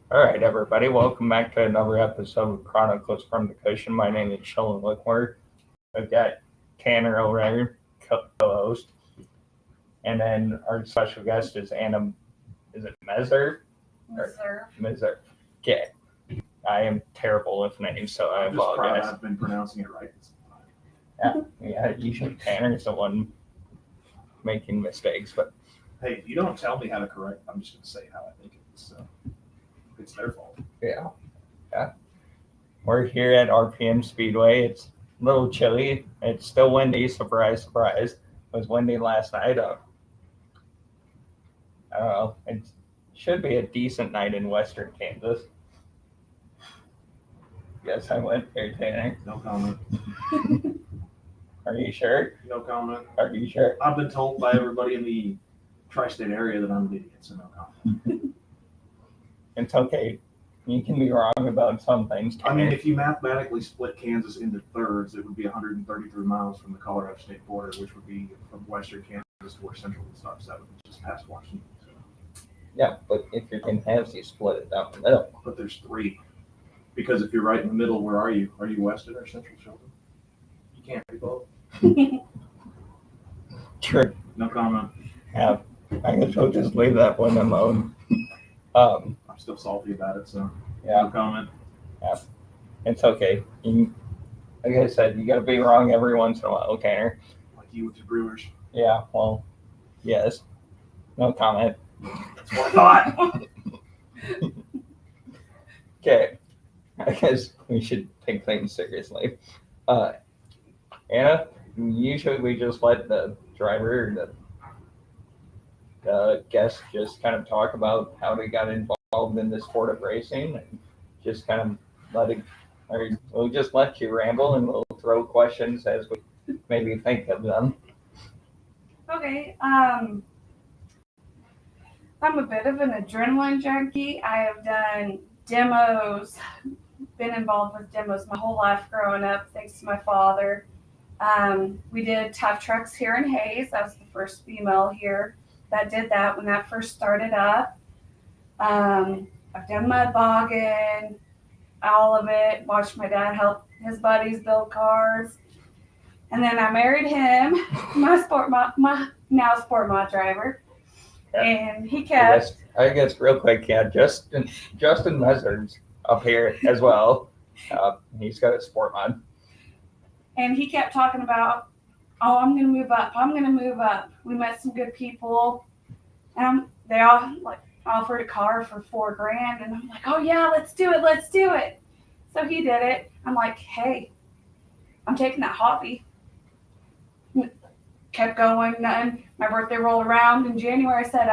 All right, everybody, welcome back to another episode of Chronicles from the Cushion. My name is Sheldon Lickmore. I've got Tanner over here, co-host, and then our special guest is Anna. Is it Meserve? Meserve. Meserve. Okay. I am terrible with names, so I I'm just proud apologize. I've been pronouncing it right this whole time. Yeah, usually Tanner's the one making mistakes, but Hey, if you don't tell me how to correct, I'm just going to say how I think it is. So it's their fault. yeah. We're here at RPM Speedway. It's a little chilly. It's still windy. Surprise, surprise. It was windy last night. I don't know. It should be a decent night in Western Kansas. Yes, I went there, Tanner. No comment. Are you sure? No comment. Are you sure? I've been told by everybody in the tri-state area that I'm an idiot, so no comment. It's okay. You can be wrong about some things, Tanner. I mean, if you mathematically split Kansas into thirds, it would be 133 miles from the Colorado state border, which would be from western Kansas to where central stops. That would be just past Washington. So. Yeah, but if you're in halves, you split it down the middle. But there's three. Because if you're right in the middle, where are you? Are you western or central, Sheldon? You can't be both. Sure. No comment. Yeah, I guess we'll just leave that one alone. I'm still salty about it, so Yeah. no comment. It's okay. Like I said, you got to be wrong every once in a while, Tanner. Like you with the Brewers. Yeah, well, yes. No comment. That's what I thought. Okay. I guess we should take things seriously. Anna, usually we just let the driver or the guest just kind of talk about how they got involved in the sport of racing and just kind of or we'll just let you ramble and we'll throw questions as we maybe think of them. Okay. I'm a bit of an adrenaline junkie. I have done demos, been involved with demos my whole life growing up, thanks to my father. We did tough trucks here in Hayes. I was the first female here that did that when that first started up. I've done mud bogging, all of it. Watched my dad help his buddies build cars. And then I married him, my now sport mod driver. Yeah. And he kept. I guess real quick, yeah, Justin Meserve's up here as well. He's got a sport mod. And he kept talking about, oh, I'm going to move up. I'm going to move up. We met some good people. And they all like offered a car for $4,000. And I'm like, oh, yeah, let's do it. Let's do it. So he did it. I'm like, hey, I'm taking that hobby. Kept going. And my birthday rolled around in January. I said,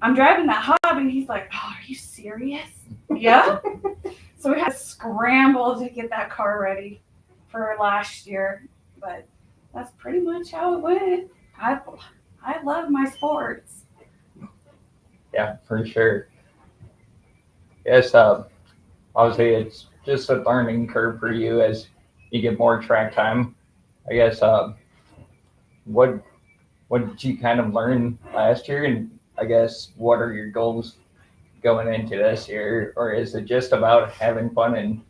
I'm driving that hobby. He's like, oh, are you serious? Yeah. So we had to scramble to get that car ready for last year, but that's pretty much how it went. I love my sports. Yeah, for sure. Yes, obviously it's just a learning curve for you as you get more track time. I guess what did you kind of learn last year, and I guess what are your goals going into this year, or is it just about having fun and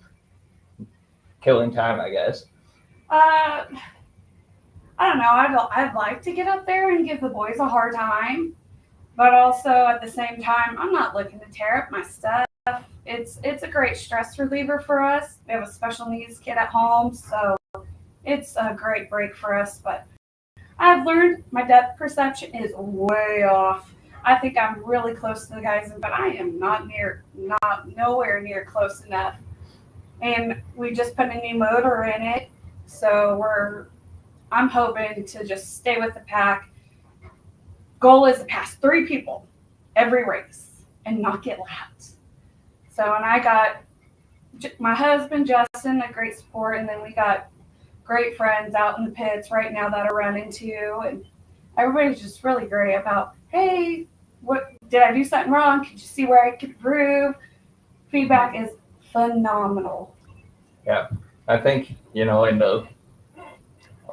killing time, I guess? I don't know. I'd like to get up there and give the boys a hard time, but also at the same time, I'm not looking to tear up my stuff. It's a great stress reliever for us. We have a special needs kid at home, so it's a great break for us. But I've learned my depth perception is way off. I think I'm really close to the guys, but I am nowhere near close enough. And we just put a new motor in it, so I'm hoping to just stay with the pack. Goal is to pass 3 people every race and not get lapped. So, and I got my husband, Justin, a great support, and then we got great friends out in the pits right now that are running too. And everybody's just really great about, hey, what did I do something wrong? Could you see where I could improve? Feedback is phenomenal. Yeah, I think,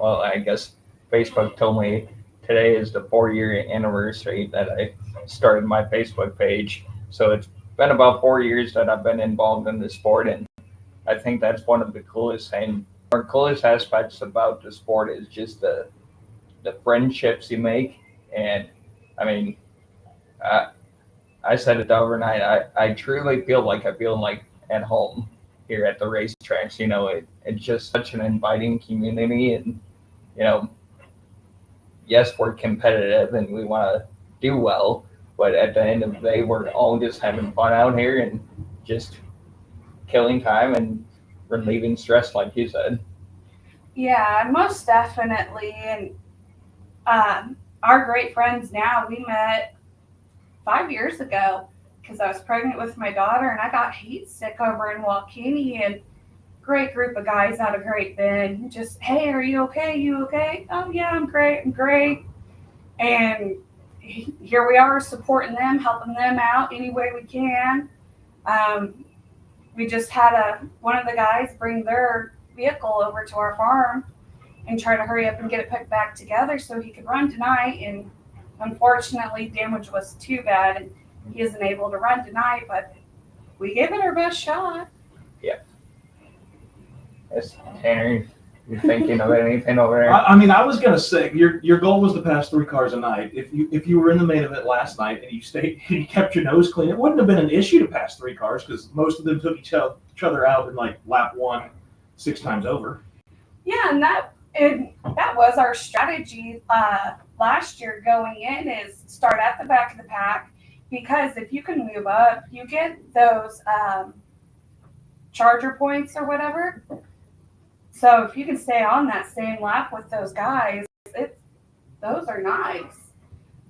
I guess Facebook told me today is the 4-year anniversary that I started my Facebook page. So it's been about 4 years that I've been involved in the sport, and I think that's one of the coolest things or coolest aspects about the sport is just the friendships you make. And I mean, I, I said it overnight. I truly I feel like at home here at the racetracks. It's just such an inviting community, and you know, yes, we're competitive and we want to do well, but at the end of the day, we're all just having fun out here and just killing time and relieving stress, like you said. Yeah, most definitely. And our great friends now, we met 5 years ago because I was pregnant with my daughter and I got heat sick over in Waukene, and great group of guys out of Great Bend. Just, hey, are you okay? You okay? Oh yeah, I'm great. I'm great. And here we are supporting them, helping them out any way we can. Um, we just had one of the guys bring their vehicle over to our farm and try to hurry up and get it put back together so he could run tonight. And unfortunately, damage was too bad, and he isn't able to run tonight. But we gave it our best shot. Yeah. Yes, Tanner, you thinking of anything over there? I mean, I was gonna say your goal was to pass 3 cars a night. If you were in the main event last night and you kept your nose clean, it wouldn't have been an issue to pass 3 cars because most of them took each other out in like lap 1 6 times over. Yeah, and that was our strategy last year going in, is start at the back of the pack, because if you can move up, you get those charger points or whatever. So if you can stay on that same lap with those guys, those are nice.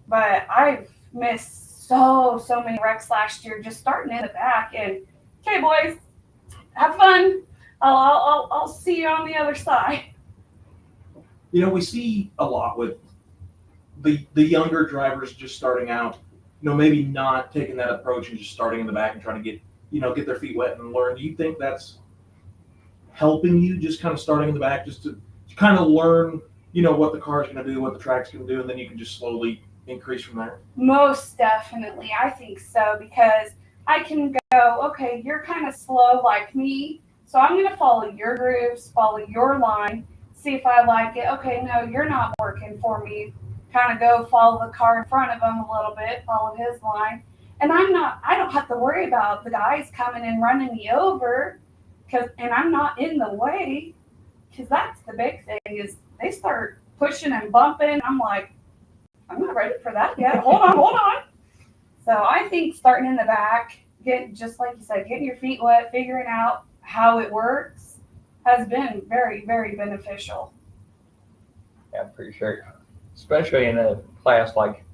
But I've missed so many wrecks last year just starting in the back. And okay, boys, have fun. I'll see you on the other side. We see a lot with the younger drivers just starting out. Maybe not taking that approach and just starting in the back and trying to get their feet wet and learn. Do you think that's helping you, just kind of starting in the back, just to kind of learn, what the car's going to do, what the track's going to do, and then you can just slowly increase from there? Most definitely. I think so, because I can go, okay, you're kind of slow like me, so I'm going to follow your grooves, follow your line, see if I like it. Okay, no, you're not working for me. Kind of go follow the car in front of him a little bit, follow his line. And I don't have to worry about the guys coming and running me over, and I'm not in the way, because that's the big thing, is they start pushing and bumping. I'm like, I'm not ready for that yet. Hold on. So I think starting in the back, just like you said, getting your feet wet, figuring out how it works has been very, very beneficial. Yeah, for sure. Especially in a class like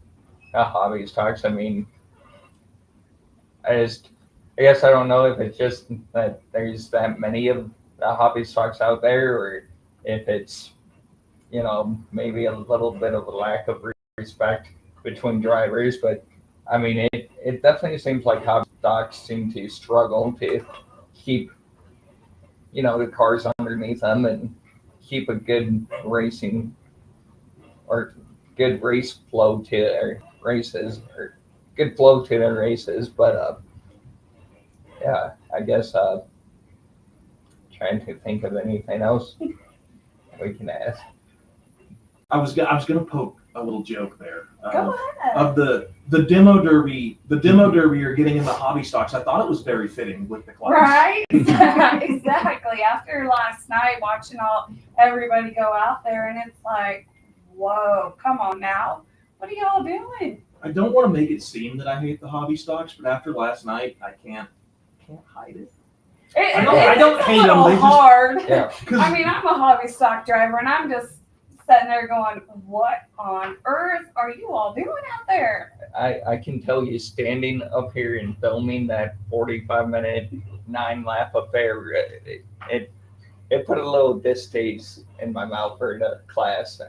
a hobby stocks. I mean, I guess I don't know if it's just that there's that many of the hobby stocks out there, or if it's, maybe a little bit of a lack of respect between drivers. But I mean, it definitely seems like hobby stocks seem to struggle to keep, the cars underneath them and keep a good racing or good race flow to their races, or good flow to their races. But yeah, I guess trying to think of anything else we can ask. I was gonna poke a little joke there. Go ahead. Of the demo derby, you're getting in the hobby stocks. I thought it was very fitting with the class. Right? Exactly. After last night, watching everybody go out there, and it's like, whoa, come on now. What are y'all doing? I don't want to make it seem that I hate the hobby stocks, but after last night, I can't hide it. I don't hate them. It's a little hard. Yeah. I mean, I'm a hobby stock driver, and I'm just sitting there going, what on earth are you all doing out there? I can tell you, standing up here and filming that 45-minute 9-lap affair, it put a little distaste in my mouth for the class.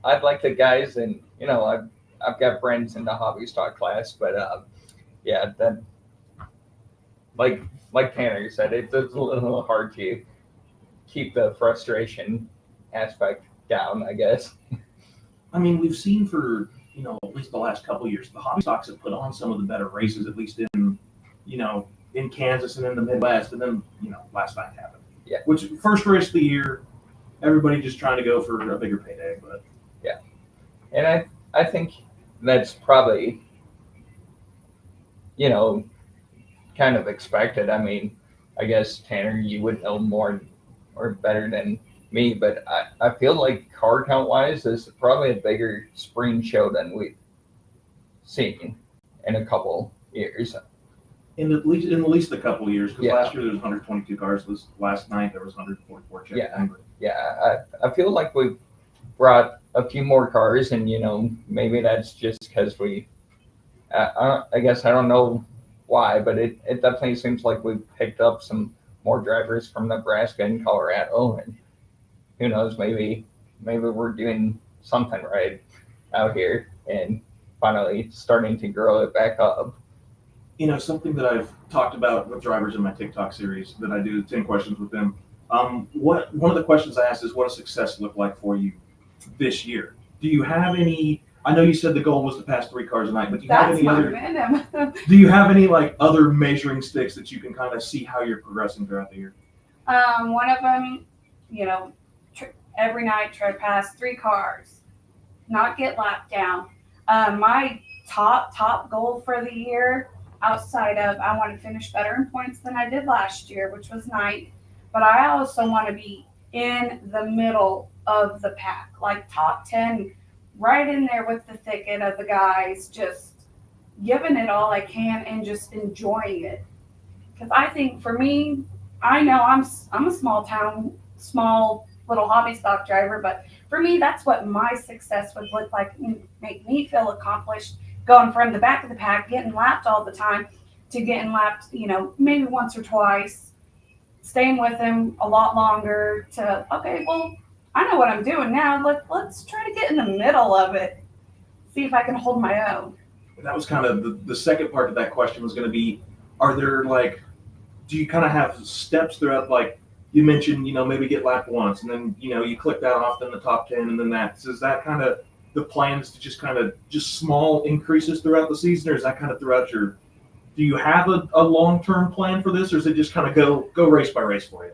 I'd like the guys, and I've got friends in the hobby stock class, but yeah, that like Tanner said, it's a little hard to keep the frustration aspect down, I guess. I mean, we've seen for at least the last couple of years, the hobby stocks have put on some of the better races, at least in in Kansas and in the Midwest, and then last night happened. Yeah. Which first race of the year, everybody just trying to go for a bigger payday, but yeah. And I think that's probably kind of expected. I mean, I guess Tanner, you would know more or better than me, but I feel like car count wise, this is probably a bigger spring show than we've seen in a couple years. in at least a couple of years, because Yeah. last year there was 122 cars. Last night there was 144 checks. Yeah. Yeah, I feel like we've brought a few more cars, and maybe that's just because I guess I don't know why, but it definitely seems like we've picked up some more drivers from Nebraska and Colorado, and who knows, maybe we're doing something right out here and finally starting to grow it back up. Something that I've talked about with drivers in my TikTok series that I do 10 questions with them. One of the questions I asked is, what does success look like for you this year? Do you have any? I know you said the goal was to pass 3 cars a night, but do you have any other? Minimum. Do you have any other measuring sticks that you can kind of see how you're progressing throughout the year? One of them, every night try to pass 3 cars, not get lapped down. My top goal for the year, outside of I want to finish better in points than I did last year, which was 9th, but I also want to be in the middle of the pack, like top 10, right in there with the thicket of the guys, just giving it all I can and just enjoying it. Because I think for me, I know I'm a small little hobby stock driver, but for me, that's what my success would look like, make me feel accomplished, going from the back of the pack, getting lapped all the time, to getting lapped, maybe once or twice, staying with him a lot longer, to, okay, well, I know what I'm doing now. Let's try to get in the middle of it, see if I can hold my own. That was kind of the second part of that question was going to be, are there do you kind of have steps throughout, you mentioned, maybe get lapped once, and then, you click that off in the top 10, and then that. So is that kind of the plans to just small increases throughout the season, or is that kind of throughout do you have a long-term plan for this, or is it just kind of go race by race for you?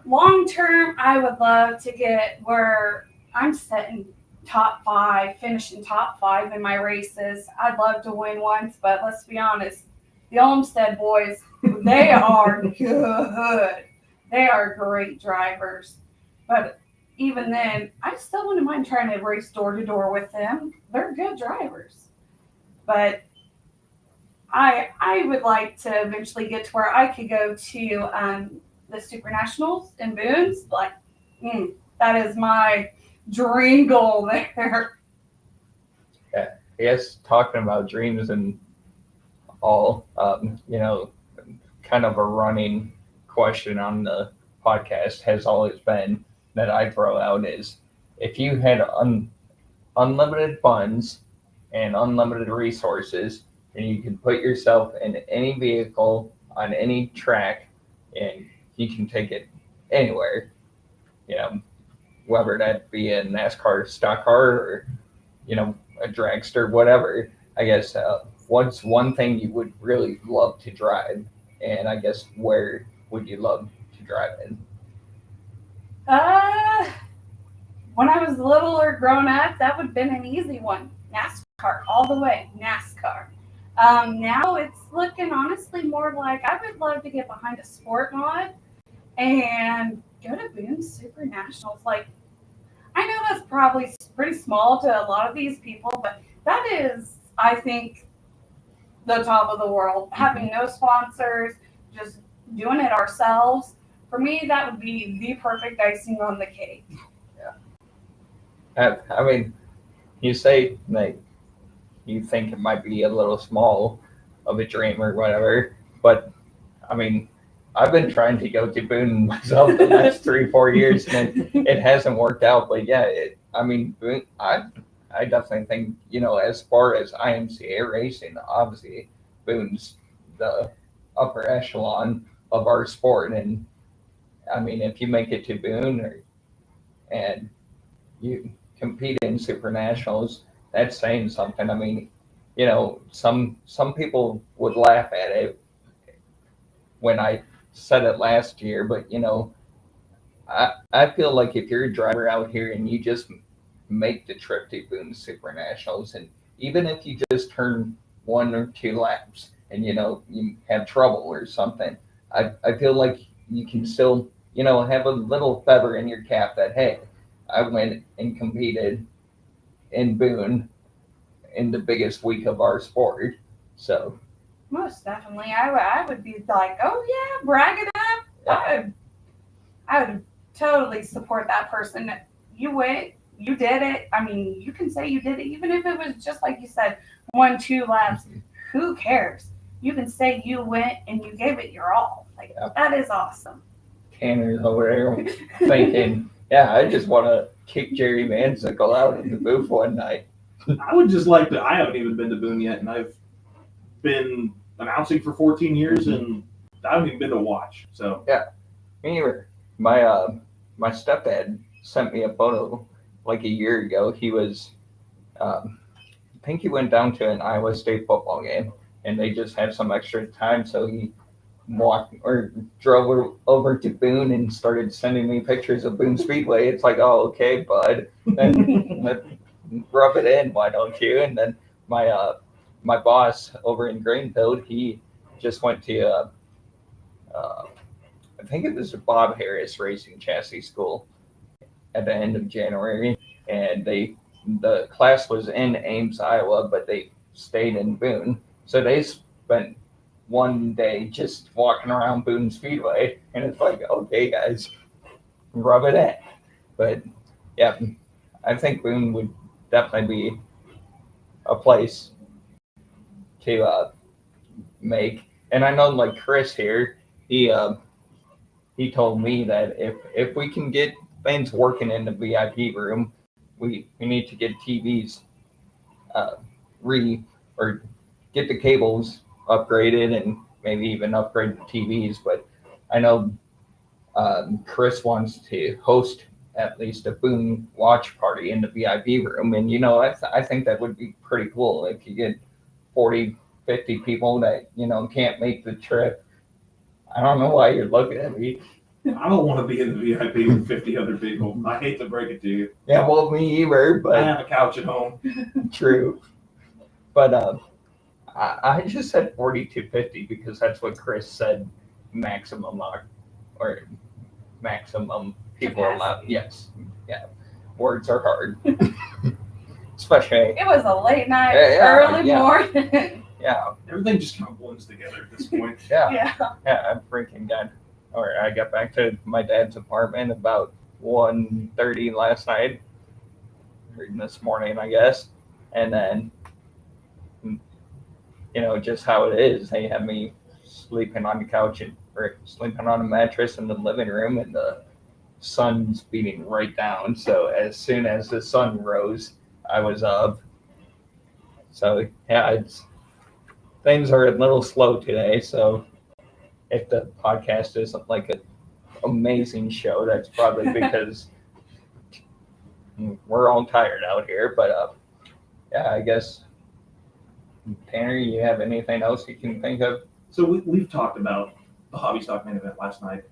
Long term, I would love to get where I'm setting top 5, finishing top 5 in my races. I'd love to win once, but let's be honest, the Olmsted boys, they are good. They are great drivers. But even then, I still wouldn't mind trying to race door to door with them. They're good drivers. But I would like to eventually get to where I could go to the Super Nationals in Boone's. That is my dream goal there. Yeah, I guess talking about dreams and all, kind of a running question on the podcast has always been that I throw out is, if you had unlimited funds and unlimited resources, and you can put yourself in any vehicle on any track, and you can take it anywhere, whether that be a NASCAR stock car or, a dragster, whatever. I guess what's one thing you would really love to drive, and I guess where would you love to drive in? When I was little or grown up, that would have been an easy one. NASCAR, all the way, NASCAR. Now it's looking honestly more like I would love to get behind a sport mod and go to Boone's Super Nationals. I know that's probably pretty small to a lot of these people, but that is, I think, the top of the world. Having no sponsors, just doing it ourselves. For me, that would be the perfect icing on the cake. Yeah. I mean, you say you think it might be a little small of a dream or whatever, but I mean, I've been trying to go to Boone myself the last 3-4 years, and it hasn't worked out. But yeah, Boone, I definitely think, as far as IMCA racing, obviously Boone's the upper echelon of our sport. And I mean, if you make it to Boone and you compete in Super Nationals, that's saying something. I mean, some people would laugh at it when I said it last year, but I feel like if you're a driver out here and you just make the trip to Boone Super Nationals, and even if you just turn 1 or 2 laps and you have trouble or something, I feel like you can still have a little feather in your cap that, hey, I went and competed in Boone in the biggest week of our sport. So Most definitely. I would be like, oh yeah, brag it up. yeah, I would totally support that person. You went, you did it. I mean, you can say you did it, even if it was just like you said, 1, 2 laps. Who cares? You can say you went and you gave it your all. Like that is awesome. Tanner's over there thinking, yeah, I just want to kick Jerry Manzicle out in the booth one night. I would just like to. I haven't even been to Boone yet, and I've been announcing for 14 years, and I haven't even been to watch. So yeah, me either. My stepdad sent me a photo like a year ago. He was, I think he went down to an Iowa State football game, and they just had some extra time, so he walked or drove over to Boone and started sending me pictures of Boone Speedway. It's like, oh, okay, bud, then rub it in, why don't you? And then my boss over in Greenfield, he just went to I think it was Bob Harris Racing Chassis School at the end of January, and the class was in Ames, Iowa, but they stayed in Boone, so they spent one day just walking around Boone Speedway, and it's like, okay, guys, rub it in. But yeah, I think Boone would definitely be a place to make. And I know, like Chris here, he told me that if we can get things working in the VIP room, we need to get TVs uh, or get the cables upgraded and maybe even upgrade the TVs. But I know Chris wants to host at least a Boone watch party in the VIP room, and I think that would be pretty cool if you get 40, 50 people that can't make the trip. I don't know why you're looking at me. I don't want to be in the VIP with 50 other people. I hate to break it to you. Yeah, well, me either, I but have a couch at home. true. But I just said 40 to 50 because that's what Chris said maximum or maximum people allowed. Yes. Yeah. Words are hard. Especially. It was a late night, Yeah, early morning. Yeah. Everything just kind of blends together at this point. Yeah. I freaking I got back to my dad's apartment about 1:30 last night, or this morning, I guess. And then, just how it is. They have me sleeping on the couch or sleeping on a mattress in the living room, and the sun's beating right down. So as soon as the sun rose, I was up. So yeah, things are a little slow today. So if the podcast isn't like an amazing show, that's probably because we're all tired out here. But yeah, I guess. Tanner, you have anything else you can think of? So we've talked about the Hobby Stock main event last night,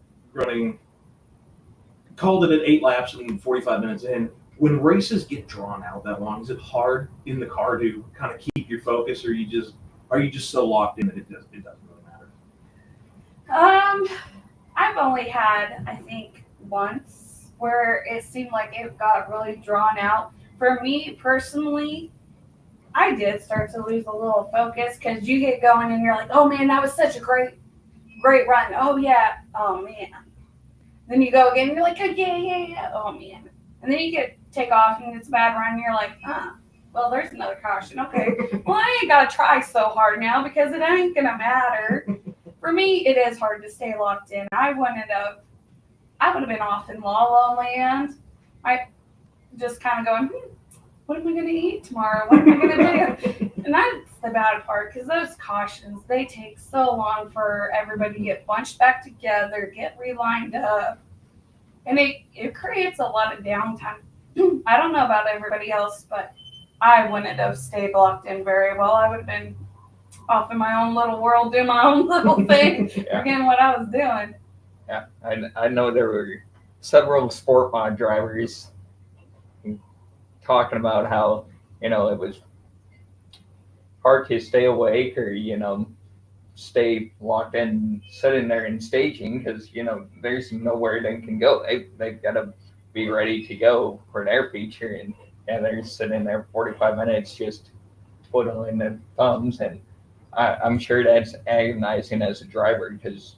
called it at 8 laps and 45 minutes in. When races get drawn out that long, is it hard in the car to kind of keep your focus, or are you just so locked in that it doesn't really matter? I've only had, I think, once where it seemed like it got really drawn out. For me personally, I did start to lose a little focus because you get going and you're like, oh man, that was such a great run. Oh yeah, oh man. Then you go again and you're like, oh, yeah, oh man. And then you take off and it's a bad run and you're like, well, there's another caution. Okay, well, I ain't got to try so hard now because it ain't going to matter. For me, it is hard to stay locked in. I would have been off in La La Land. I just kind of going, what am I going to eat tomorrow? What am I going to do? And that's the bad part because those cautions, they take so long for everybody to get bunched back together, get relined up. And it creates a lot of downtime. I don't know about everybody else, but I wouldn't have stayed locked in very well. I would have been off in my own little world, doing my own little thing, Yeah. forgetting what I was doing. Yeah, I know there were several sport mod drivers talking about how, it was hard to stay awake or, stay locked in, sitting there and staging because, there's nowhere they can go. They've got to be ready to go for their feature. And they're sitting there 45 minutes just twiddling their thumbs. And I'm sure that's agonizing as a driver because,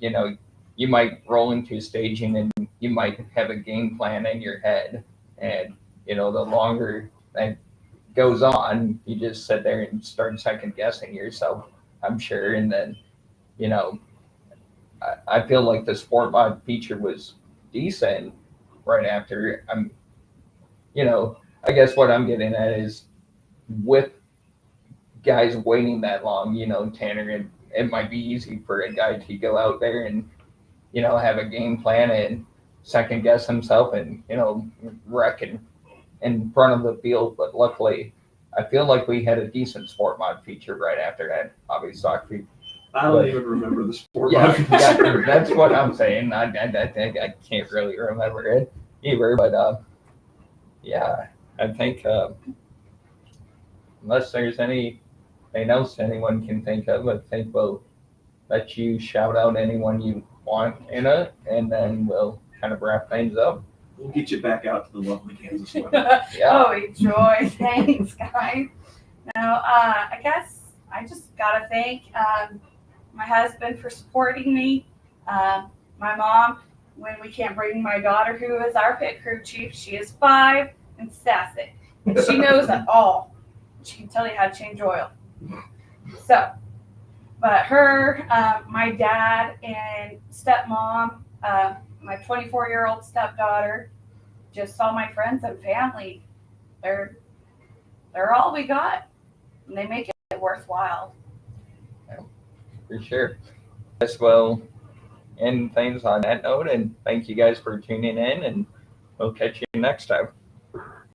you might roll into staging and you might have a game plan in your head. And, the longer that goes on, you just sit there and start second guessing yourself, I'm sure. And then, I feel like the sport mod feature was decent right after. I guess what I'm getting at is with guys waiting that long, Tanner, it might be easy for a guy to go out there and, have a game plan and second guess himself and, wreck in front of the field. But luckily, I feel like we had a decent sport mod feature right after that hobby stock feature. I don't even remember the sport Yeah, mod feature. that's what I'm saying. I think I can't really remember it either. But yeah, I think unless there's anything else anyone can think of, I think we'll let you shout out anyone you want in it, and then we'll kind of wrap things up. We'll get you back out to the lovely Kansas weather. Yeah. Oh, joy. Thanks, guys. Now, I guess I just got to thank my husband for supporting me, my mom, when we can't bring my daughter, who is our pit crew chief. She is 5 and sassy, and she knows it all. She can tell you how to change oil. So, but her, my dad, and stepmom, my 24-year-old stepdaughter, just all my friends and family. They're all we got, and they make it worthwhile. For sure. Guess we'll end things on that note, and thank you guys for tuning in, and we'll catch you next time.